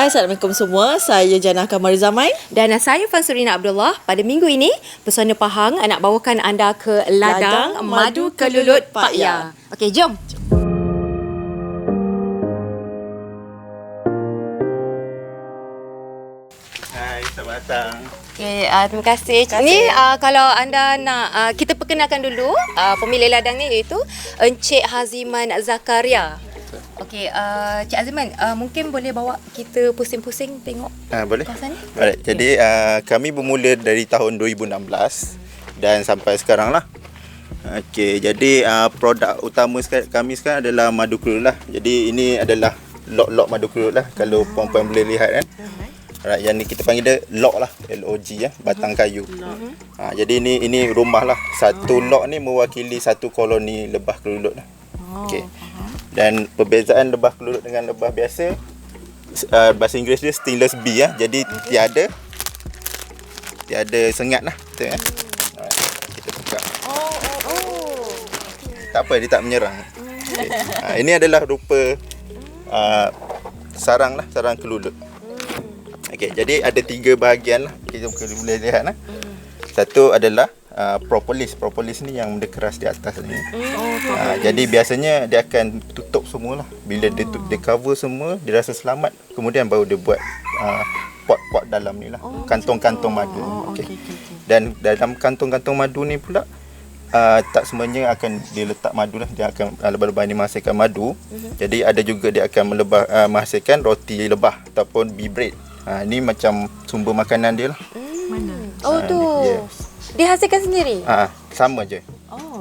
Hai, Assalamualaikum semua. Saya Jannah Kamari Zamai. Dan saya Fansurina Abdullah. Pada minggu ini, Pesona Pahang nak bawakan anda ke Ladang Madu Kelulut Pak Ya. Okey, jom. Hai, selamat datang. Okey, terima kasih. Ini kalau anda nak, kita perkenalkan dulu pemilik ladang ni iaitu Encik Haziman Zakaria. Okey, Cik Haziman, mungkin boleh bawa kita pusing-pusing tengok Boleh? kawasan ni? Alright, jadi kami bermula dari tahun 2016 dan sampai sekarang lah. Okey, jadi produk utama kami sekarang adalah madu kelulut lah. Jadi ini adalah log madu kelulut lah, kalau puan-puan boleh lihat kan. Alright, yang ni kita panggil dia log lah, LOG ya, batang kayu. Jadi ini rumah lah. Satu log ni mewakili satu koloni lebah kelulut lah. Okey. Dan perbezaan lebah kelulut dengan lebah biasa, bahasa Inggeris dia stingless bee ya. Jadi tiada sengat lah, betul kan? Alright, kita buka. Tak apa, dia tak menyerang. Okay. Ini adalah rupa sarang kelulut. Okey, jadi ada 3 bahagian lah. Kita boleh lihat lah. Satu adalah propolis. Propolis ni yang benda keras di atas ni. Jadi biasanya dia akan tutup semua lah. Bila dia cover semua, dia rasa selamat. Kemudian baru dia buat pot-pot dalam ni lah. Kantong-kantong madu. Okay. Dan dalam kantong-kantong madu ni pula, tak semuanya akan dia letak madu lah. Dia akan lebah-lebah ni menghasilkan madu. Jadi ada juga dia akan menghasilkan roti lebah ataupun bee bread. Ni macam sumber makanan dia lah. Mana? Tu. Yes. Dia hasilkan sendiri? Sama je.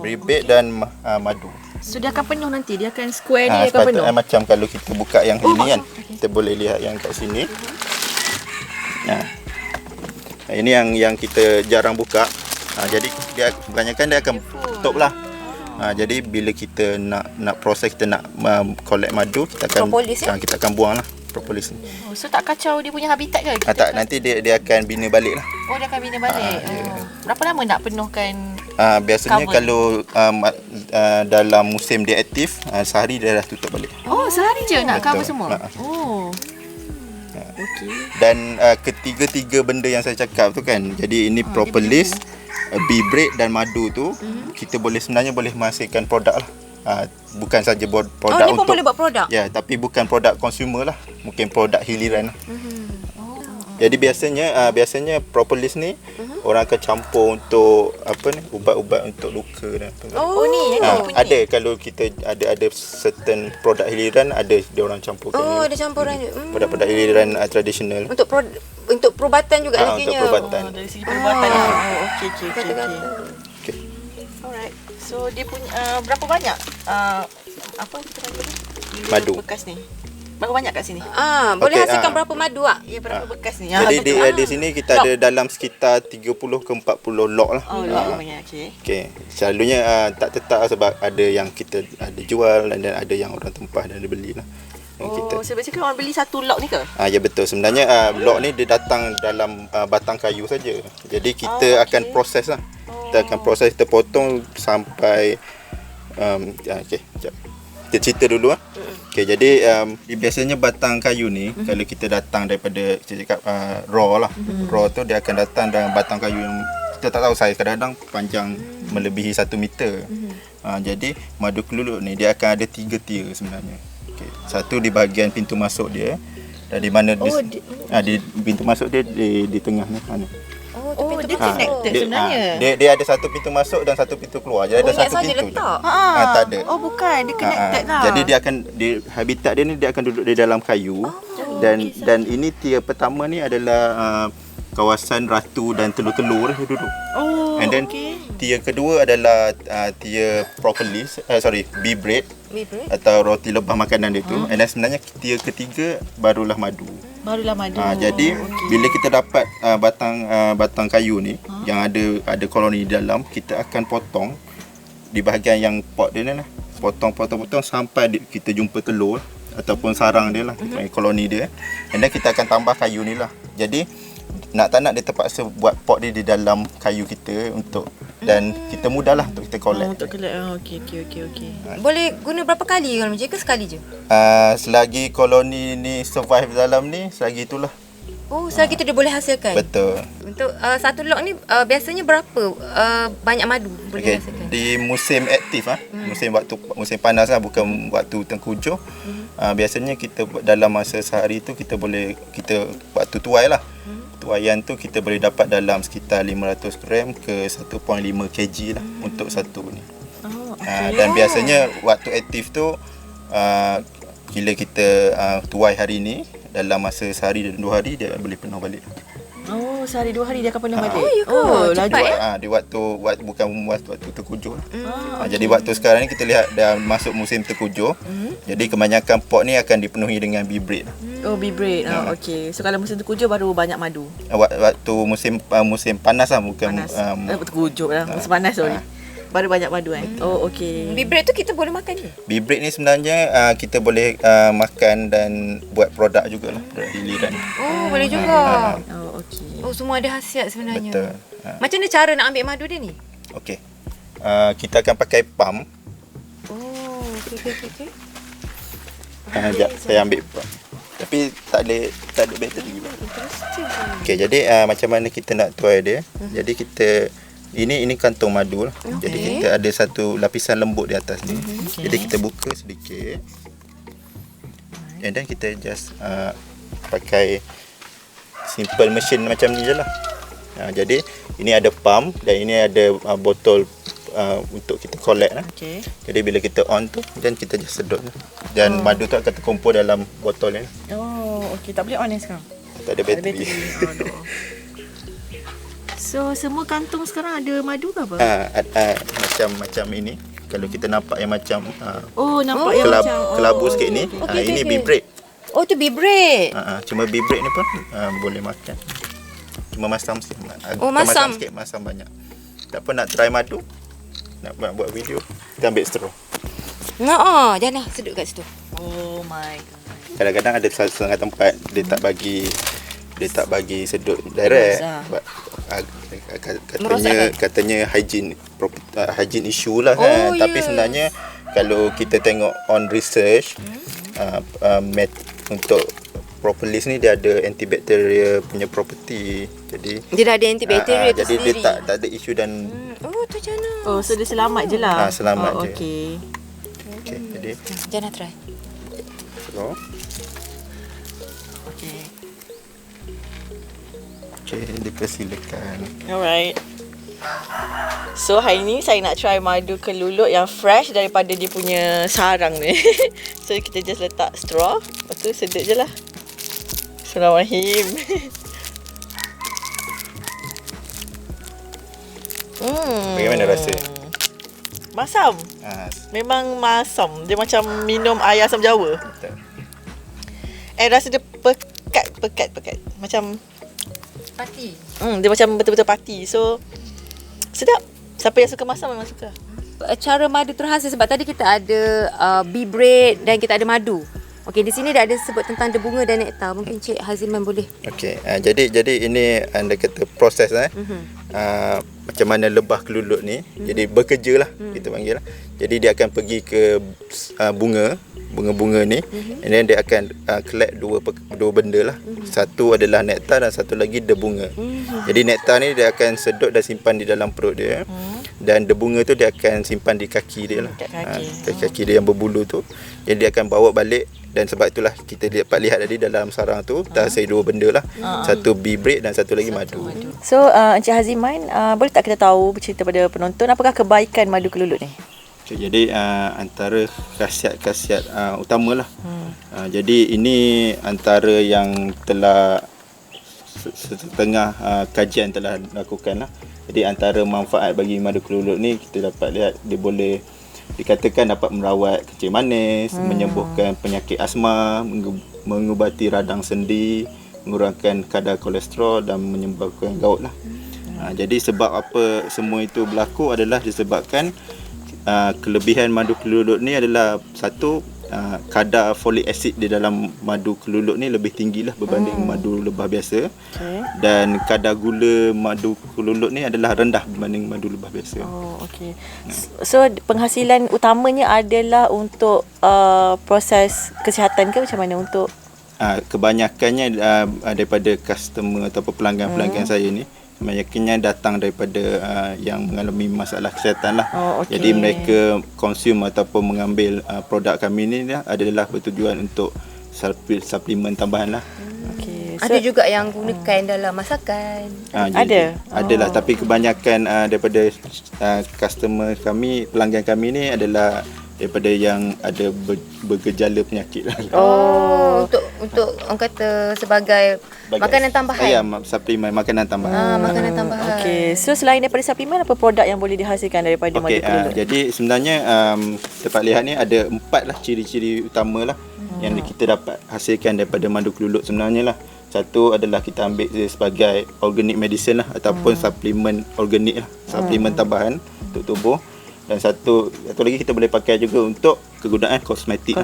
Bee bread dan madu. So dia akan penuh nanti, dia akan square dia akan penuh. Macam kalau kita buka yang ini kan, kita boleh lihat yang kat sini. Ini yang kita jarang buka. Jadi dia kebanyakan dia akan tutup lah. Jadi bila kita nak proses, kita nak collect madu, kita akan propolis, kita akan buang lah propolis ni. So tak kacau dia punya habitat ke? Tak, nanti dia akan bina balik lah. Dia akan bina balik. Berapa lama nak penuhkan? Biasanya cover? Kalau dalam musim dia aktif, sehari dia dah tutup balik. Sehari je nak Betul. cover semua? Okey. Dan ketiga-tiga benda yang saya cakap tu kan, jadi ini propolis, bee bread dan madu tu, kita sebenarnya boleh menghasilkan produk lah. Bukan saja buat produk ni pun untuk boleh buat produk? Ya, tapi bukan produk consumer lah, mungkin produk hiliran lah. Jadi biasanya propolis ni orang akan campur untuk ubat-ubat untuk luka dan apa. Ni ada kalau kita ada certain produk hiliran, ada dia orang campurkan. ada campuran dia. Produk-produk hiliran tradisional. Untuk perubatan juga nantinya. Untuk perubatan. Dari segi perubatan. Okey. Okay. Alright. So dia punya berapa banyak apa kita panggil Madu. bekas ni? Berapa banyak kat sini? Boleh Okey, hasilkan berapa madu ah? Ya, berapa bekas ni? Jadi di sini kita ada dalam sekitar 30 ke 40 log lah. Banyak. Okey. Selalunya tak tetap sebab ada yang kita ada jual dan ada yang orang tempah dan ada beli lah. Sebenarnya orang beli satu log ni ke? Ya betul. Sebenarnya log ni dia datang dalam batang kayu saja. Jadi kita akan proses lah. Kita akan proses, kita potong sampai okey, sekejap. Kita cerita dulu lah. Okey, jadi biasanya batang kayu ni kalau kita datang daripada kita cakap raw lah. Raw tu dia akan datang dengan batang kayu yang kita tak tahu saiz, kadang-kadang panjang melebihi 1 meter. Jadi madu kelulut ni dia akan ada 3 tier sebenarnya. Okey, satu di bahagian pintu masuk dia, dan di mana di pintu masuk dia di tengah ni. Dia connected sebenarnya. Dia ada satu pintu masuk dan satu pintu keluar. Jadi ada satu pintu je. Tak ada. Bukan, dia connected lah. Jadi habitat dia ni dia akan duduk di dalam kayu. Dan ini tier pertama ni adalah kawasan ratu dan telur-telur dia duduk. And then tier kedua adalah tier propolis, bee bread atau roti lebah makanan dia tu. And then sebenarnya tier ketiga barulah madu. Jadi bila kita dapat batang kayu ni yang ada koloni di dalam, kita akan potong di bahagian yang pot dia ni lah. Potong sampai kita jumpa telur ataupun sarang dia lah, koloni dia. And then kita akan tambah kayu ni lah. Jadi nak tak nak dia terpaksa buat pot dia di dalam kayu kita untuk dan kita mudahlah untuk kita collect. Untuk collect. Okey. Boleh guna berapa kali kalau macam ke sekali je? Selagi koloni ni survive dalam ni, selagi itulah. Oh, selagi tu dia boleh hasilkan. Betul. Untuk satu lot ni biasanya berapa banyak madu boleh Okay. hasilkan? Di musim aktif musim panas lah, bukan waktu tengkujuh. Biasanya kita dalam masa sehari tu kita waktu tuai lah. Tuaian tu kita boleh dapat dalam sekitar 500 gram ke 1.5 kg lah untuk satu ni. Dan biasanya waktu aktif tu bila kita tuai hari ni, dalam masa sehari dan 2 hari dia boleh penuh balik. Oh, sehari 2 hari dia akan penuh balik. Cepat Di waktu bukan waktu terkujuh. Jadi waktu sekarang ni kita lihat dah masuk musim terkujuh. Jadi kebanyakan pot ni akan dipenuhi dengan bee bread. Oh, bee bread. Okey. So kalau musim terkujuh baru banyak madu. Waktu musim panas lah, bukan Panas. Terkujuh lah. Musim panas sorry. Baru banyak madu kan. Oh, okey. Bee bread tu kita boleh makan ke? Bee bread ni sebenarnya kita boleh makan dan buat produk jugalah, produk hiliran. Oh, boleh juga. Oh, okey. Oh, semua ada khasiat sebenarnya. Betul. Macam mana cara nak ambil madu dia ni? Okey. Kita akan pakai pump. Oh, okey. Sekejap, saya ambil pump. Tapi tak ada bateri juga. Okey, jadi macam mana kita nak tuai dia? Jadi kita ini kantong madu lah. Jadi kita ada satu lapisan lembut di atas ni. Jadi kita buka sedikit. And then kita just pakai simple machine macam ni je lah. Jadi ini ada pump dan ini ada botol untuk kita collect lah. Okey. Jadi bila kita on tu, dan kita just sedut lah. Dan madu tu akan terkumpul dalam botol ni. Oh, okey. Tak boleh on sekarang. Tak ada bateri. So semua kantung sekarang ada madu ke apa? Macam ini. Kalau kita nampak yang macam Nampak yang macam kelabu sikit ni, ini bee bread. Oh, tu bee bread. Cuma bee bread ni pun boleh makan. Cuma masam sikit. Masam sikit, masam banyak. Tak apa, nak try madu, nak buat video, kita ambil straw. Jangan sedut kat situ. Oh my god. Kadang-kadang ada setengah tempat dia tak bagi sedut direct. Katanya hygiene issue lah kan. Tapi sebenarnya kalau kita tengok on research, untuk propolis ni dia ada antibacterial punya property. Jadi dia dah ada antibacterial tu jadi sendiri. dia tak ada isu dan tu macam mana? Oh, so dia selamat je lah. Selamat je. Okey. Okey, jadi Jangan try. so Okey. okey, dipersilakan. Alright. So hari ni saya nak try madu kelulut yang fresh daripada dia punya sarang ni. So kita just letak straw, lepas tu sedut je lah. Bismillahirrahmanirrahim. Bagaimana rasa? Masam. Memang masam. Dia macam minum air asam Jawa. Betul. Rasa dia pekat. Macam Pati. dia macam betul-betul pati. So sedap. Siapa yang suka masam memang suka. Cara madu terhasil sebab tadi kita ada bee bread dan kita ada madu. Okey, di sini dah ada sebut tentang debunga dan nektar. Mungkin Cik Haziman boleh. Okey, jadi ini anda kata proses macam mana lebah kelulut ni. Jadi bekerja lah kita panggil lah. Jadi dia akan pergi ke bunga-bunga ni, and then dia akan collect dua benda lah. Satu adalah nektar dan satu lagi debunga. Jadi nektar ni dia akan sedut dan simpan di dalam perut dia. Dan debunga tu dia akan simpan di kaki dia lah. Kaki dia yang berbulu tu. Jadi dia akan bawa balik. Dan sebab itulah kita dapat lihat tadi dalam sarang tu terhasil dua benda lah. Satu bee bread dan satu lagi madu. So Encik Haziman, boleh tak kita tahu bercerita pada penonton apakah kebaikan madu kelulut ni? Okay, jadi antara khasiat-khasiat utamalah. Jadi ini antara yang telah setengah kajian telah dilakukan lah. Jadi antara manfaat bagi madu kelulut ni kita dapat lihat dia boleh dikatakan dapat merawat kencing manis, menyembuhkan penyakit asma, mengubati radang sendi, mengurangkan kadar kolesterol dan menyebabkan gout lah. Jadi sebab apa semua itu berlaku adalah disebabkan kelebihan madu kelulut ni adalah satu, kadar folic acid di dalam madu keluluk ni lebih tinggi lah berbanding madu lebah biasa. Dan kadar gula madu keluluk ni adalah rendah berbanding madu lebah biasa. Oh, okey. So penghasilan utamanya adalah untuk proses kesihatan ke macam mana untuk Kebanyakannya daripada customer atau pelanggan-pelanggan saya ni, kebanyakannya datang daripada yang mengalami masalah kesihatan lah. Jadi mereka consume ataupun mengambil produk kami ni adalah bertujuan untuk suplemen tambahan lah. Ada juga yang gunakan dalam masakan. Adalah, tapi kebanyakan daripada customer kami, pelanggan kami ni adalah daripada yang ada bergejala penyakit lah. Untuk orang kata sebagai makanan tambahan. Ya, suplemen makanan tambahan. Makanan tambahan. Okey. So selain daripada suplemen, apa produk yang boleh dihasilkan daripada madu keluluk? Jadi sebenarnya dapat lihat ni ada 4 lah ciri-ciri utama lah yang kita dapat hasilkan daripada madu keluluk sebenarnya lah. Satu adalah kita ambil dia sebagai organic medicine lah, ataupun suplemen organik lah, suplemen tambahan untuk tubuh. Dan satu lagi kita boleh pakai juga untuk kegunaan kosmetik.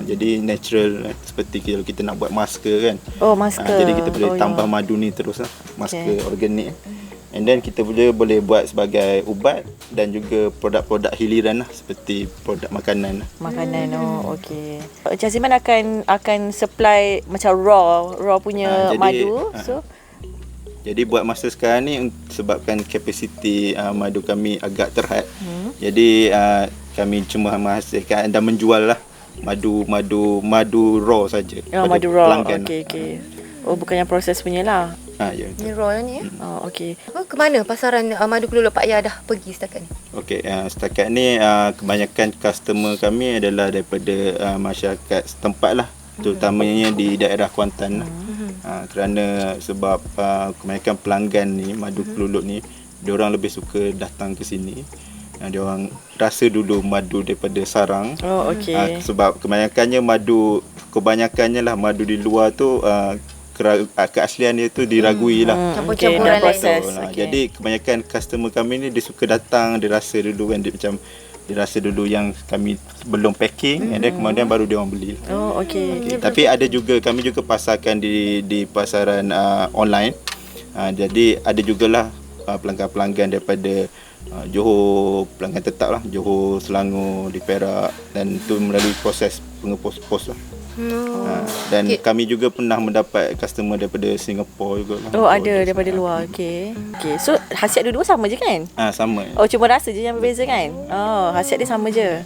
Jadi natural, seperti kalau kita nak buat masker kan. Masker. Jadi kita boleh tambah madu ni terus lah, masker organik. And then kita boleh buat sebagai ubat dan juga produk-produk hiliran lah, seperti produk makanan. Okey. Encik Aziman akan supply macam raw punya madu. Jadi buat masa sekarang ni, sebabkan kapasiti madu kami agak terhad, jadi kami cuma menghasilkan dan menjual lah madu raw saja. Madu raw. Okey. Bukan yang proses punya lah. Ya. Ni raw ni ya. Okey. Ke mana pasaran madu keluluk Pak Yah dah pergi setakat ni? Okey, setakat ni kebanyakan customer kami adalah daripada masyarakat setempat lah, terutamanya di daerah Kuantan lah. Kerana sebab kebanyakan pelanggan ni madu keluluk ni, diorang lebih suka datang ke sini. Diorang rasa dulu madu daripada sarang. Sebab kebanyakannya madu di luar tu keaslian dia tu diragui lah. Campur-campuran proses. Jadi kebanyakan customer kami ni dia suka datang, dia rasa dulu kan, dia rasa dulu yang kami belum packing, and then kemudian baru dia orang beli. Tapi ada juga, kami juga pasarkan di pasaran online. Jadi ada jugalah pelanggan-pelanggan daripada Johor, pelanggan tetap lah, Johor, Selangor, di Perak, dan itu melalui proses pengepos-pos lah. Dan kami juga pernah mendapat customer daripada Singapura juga lah. Ada daripada luar. Okey. So khasiat dua-dua sama je kan? Sama. Cuma rasa je yang berbeza kan? Khasiat dia sama je.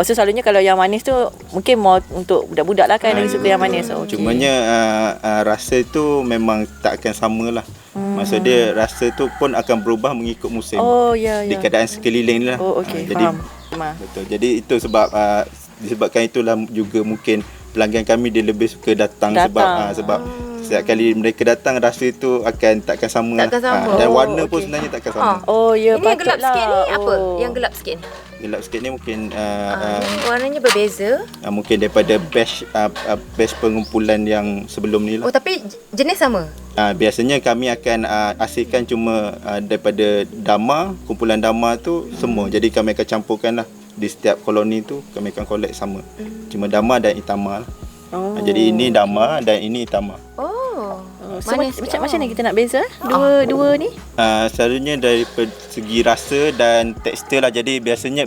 So selalunya kalau yang manis tu mungkin more untuk budak-budak lah kan, yang suka yang manis. Cumanya rasa tu memang tak akan sama lah. Maksud dia rasa tu pun akan berubah mengikut musim. Di keadaan sekeliling ni lah. Jadi faham. Betul. Jadi itu sebab disebabkan itulah juga mungkin pelanggan kami dia lebih suka datang. Sebab setiap kali mereka datang, rasa itu takkan sama. Dan warna pun sebenarnya takkan sama. Ini yang gelap sikit ni apa? Yang gelap sikit ni? Gelap sikit ni mungkin warnanya berbeza. Mungkin daripada batch pengumpulan yang sebelum ni lah. Tapi jenis sama? Biasanya kami akan hasilkan cuma daripada dama, kumpulan dama tu semua. Jadi kami akan campurkan lah. Di setiap koloni tu kami akan collect sama. Cuma dama dan itama lah. Jadi ini dama dan ini itama. So macam mana kita nak beza dua ni? Selalunya dari segi rasa dan tekstur lah. Jadi biasanya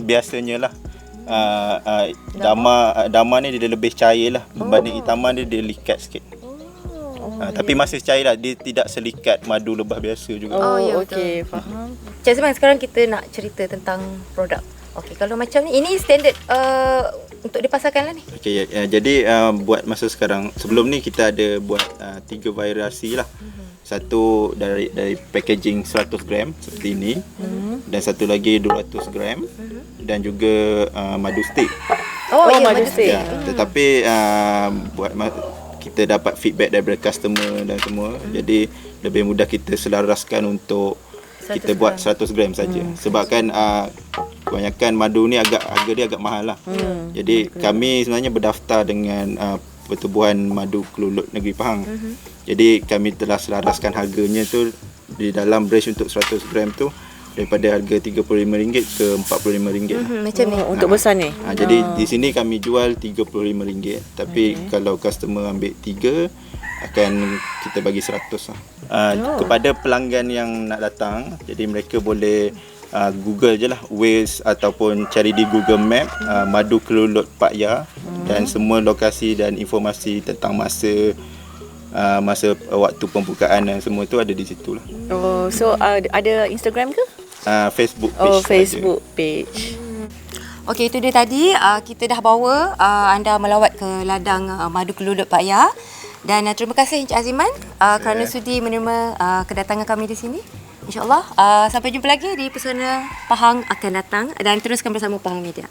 lah dama ni dia lebih cair lah berbanding itama dia likat sikit. Tapi masih cair lah, dia tidak selikat madu lebah biasa juga. Okey, faham. Cik Azman, sekarang kita nak cerita tentang produk. Okey, kalau macam ni, ini standard untuk dipasarkan lah ni. Okey, jadi buat masa sekarang, sebelum ni kita ada buat 3 variasi lah. Satu dari packaging 100 gram seperti ini, dan satu lagi 200 gram, dan juga madu stick. Madu stick. Tetapi kita dapat feedback daripada customer dan semua, jadi lebih mudah kita selaraskan untuk kita buat 100 gram saja. Sebab kan kebanyakan madu ni harga dia agak mahal lah. Jadi kami sebenarnya berdaftar dengan Pertubuhan Madu Keluluk Negeri Pahang. Jadi kami telah selaraskan harganya tu di dalam range untuk 100 gram tu daripada harga RM35 ke RM45. Macam ni. Untuk besar ni. Jadi di sini kami jual RM35, tapi kalau customer ambil 3 akan kita bagi 100 lah. Kepada pelanggan yang nak datang, jadi mereka boleh Google je lah Waze ataupun cari di Google Map Madu Kelulut Pak Ya, dan semua lokasi dan informasi tentang masa waktu pembukaan dan semua tu ada di situ lah. Oh, so ada Instagram ke? Facebook page. Oh, Facebook page. Okey, itu dia tadi kita dah bawa anda melawat ke ladang Madu Kelulut Pak Ya. Dan terima kasih Encik Aziman kerana sudi menerima kedatangan kami di sini. InsyaAllah sampai jumpa lagi di Pesona Pahang akan datang, dan teruskan bersama Pahang Media.